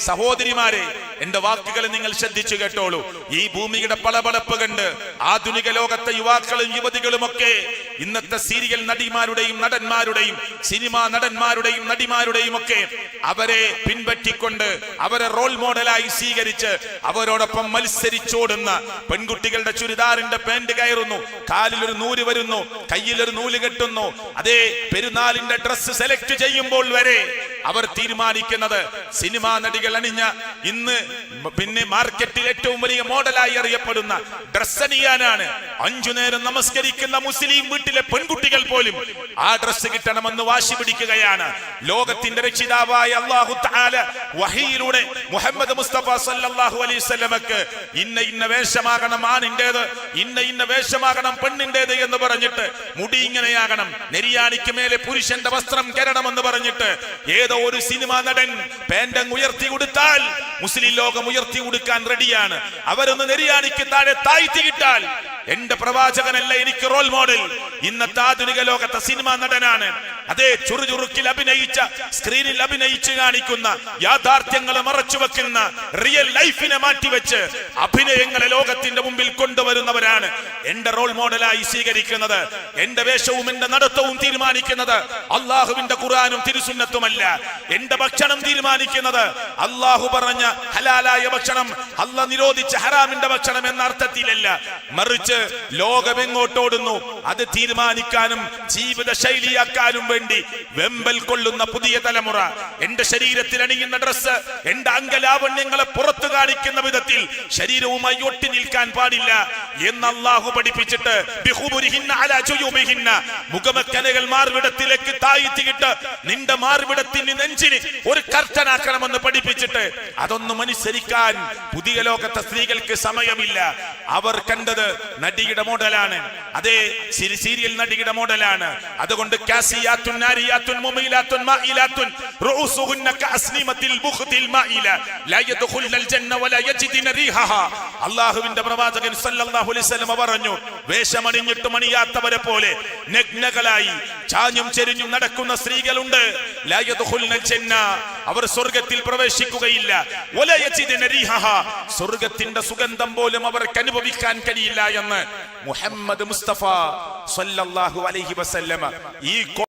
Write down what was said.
സഹോദരിമാരെ, എന്റെ വാക്കുകൾ നിങ്ങൾ ശ്രദ്ധിച്ചു കേട്ടോളൂ. ഈ ഭൂമിയുടെ പളപളപ്പ് കണ്ട് ആധുനിക ലോകത്തെ യുവാക്കളും യുവതികളുമൊക്കെ ഇന്നത്തെ സീരിയൽ നടിമാരുടെയും നടന്മാരുടെയും സിനിമാ നടന്മാരുടെയും നടിമാരുടെയും ഒക്കെ അവരെ പിൻപറ്റിക്കൊണ്ട് അവരെ റോൾ മോഡലായി സ്വീകരിച്ച് അവരോടൊപ്പം മത്സരിച്ചോടുന്ന പെൺകുട്ടികളുടെ ചുരിദാറിന്റെ പാന്റ് കയറുന്നു, കാലിലൊരു നൂല് വരുന്നു, കയ്യിലൊരു നൂല് കെട്ടുന്നു. അതേ പെരുന്നാളിന്റെ ഡ്രസ്സ് സെലക്ട് ചെയ്യുമ്പോൾ വരെ അവർ തീരുമാനിക്കുന്നത് സിനിമാ നടികൾ അണിഞ്ഞ ഇന്ന് പിന്നെ മാർക്കറ്റിൽ ഏറ്റവും വലിയ മോഡലായി അറിയപ്പെടുന്ന ഡ്രസ് അണിയാനാണ്. 5 നേരം നമസ്കരിക്കുന്ന മുസ്ലിം വീട്ടിലെ പെൺകുട്ടികൾ പോലും ആ ഡ്രസ് കിട്ടണമെന്ന് വാശി പിടിക്കുകയാണ്. ലോകത്തിന്റെ രക്ഷിതാവായ അല്ലാഹു തആല വഹയിലൂടെ മുഹമ്മദ് മുസ്തഫ സല്ലല്ലാഹു അലൈഹി വസല്ലമക്ക് ഇന്ന വേഷമാകണം ആണിന്റേത്, ഇന്ന വേഷമാകണം പെണ്ണിന്റേത് എന്ന് പറഞ്ഞിട്ട്, മുടി ഇങ്ങനെയാകണം, നെരിയാണിക്ക് മേലെ പുരുഷന്റെ വസ്ത്രം കയറണമെന്ന് പറഞ്ഞിട്ട് ഏതോ ഒരു സിനിമാ നടൻ പാൻഡങ് ഉയർത്തി കൊടുത്താൽ മുസ്ലിം ലോകം ഉയർത്തി കൊടുക്കാൻ റെഡിയാണ്. അവരൊന്ന് നെരിയാണിക്ക് താഴെ താഴ്ത്തി കിട്ടാൽ എന്റെ പ്രവാചകനല്ല എനിക്ക് റോൾ മോഡൽ. ഇന്നത്തെ ആധുനിക ലോകത്തെ സിനിമാ നടനാണ്. അതേ ചുറുചുറുക്കിൽ അഭിനയിച്ച, സ്ക്രീനിൽ അഭിനയിച്ച് കാണിക്കുന്ന, യാഥാർത്ഥ്യങ്ങളെ മറച്ചു വെക്കുന്ന, റിയൽ ലൈഫിനെ മാറ്റിവെച്ച് അഭിനയങ്ങളെ ലോകത്തിന്റെ മുമ്പിൽ കൊണ്ടുവരുന്നവരാണ് എന്റെ റോൾ മോഡലായി സ്വീകരിക്കുന്നത്. എന്റെ വേഷവും എന്റെ നടത്തവും തീരുമാനിക്കുന്നത് അള്ളാഹുവിന്റെ ഖുർആനും തിരുസുന്നത്തുമല്ല. എന്റെ ഭക്ഷണം തീരുമാനിക്കുന്നത് അള്ളാഹു പറഞ്ഞ ഹലാലായ ഭക്ഷണം, അള്ളാഹ് നിരോധിച്ച ഹറാമിന്റെ ഭക്ഷണം എന്ന അർത്ഥത്തിലല്ല, മറിച്ച് ലോകമെങ്ങോട്ടോടുന്നു അത് തീരുമാനിക്കാനും ജീവിത ശൈലിയാക്കാനും വേണ്ടി വെമ്പൽ കൊള്ളുന്ന പുതിയ തലമുറ. എന്റെ ശരീരത്തിൽ അണിയുന്ന ഡ്രസ്സ് എന്റെ അംഗലാവണ്യങ്ങളെ പുറത്തു കാണിക്കുന്ന വിധത്തിൽ ശരീരവുമായി ഒട്ടി നിൽക്കാൻ പാടില്ല എന്ന് അല്ലാഹു പഠിപ്പിച്ചിട്ട് മുഖമക്കനകൾ മാർവിടത്തിലേക്ക് താഴ്ത്തിയിട്ട് നിന്റെ മാർവിടത്തിന് നെഞ്ചിന് ഒരു കർട്ടനാക്കണമെന്ന് പഠിപ്പിച്ചിട്ട് അതൊന്നും അനുസരിക്കാൻ പുതിയ ലോകത്തെ സ്ത്രീകൾക്ക് സമയമില്ല. അവർ കണ്ടത് നടിയുടെ മോഡലാണ്. അതേ സീരിയൽ നടിയുടെ മോഡലാണ്. അതുകൊണ്ട് കാസിയാത്തുൻ നാരിയാത്തുൻ മുമീലാത്തുൻ മായിലാത്തുൻ റൂസുഹുന്ന കഅസ്നിമത്തിൽ ബുഖ്തിൽ മായില ലാ യദ്ഖുലുൽ ജന്ന വലാ യജിദിന റീഹഹ. അല്ലാഹുവിന്റെ പ്രവാചകൻ സല്ലല്ലാഹു അലൈഹി വസല്ലം പറഞ്ഞു, വേഷമണിഞ്ഞിട്ട് മണിയാത്തവരെ പോലെ നഗ്നകളായി ചാഞ്ഞും ചെരിഞ്ഞും നടക്കുന്ന സ്ത്രീകളുണ്ട്. ലാ യദ്ഖുലുൽ ജന്ന, അവർ സ്വർഗ്ഗത്തിൽ പ്രവേശിക്കുകയില്ല. വലാ യജിദിന റീഹഹ, സ്വർഗ്ഗത്തിന്റെ സുഗന്ധം പോലും അവർക്ക് അനുഭവിക്കാൻ കഴിയില്ല എന്ന് മുഹമ്മദ് മുസ്തഫ സല്ലല്ലാഹു അലൈഹി വസല്ലം ഈ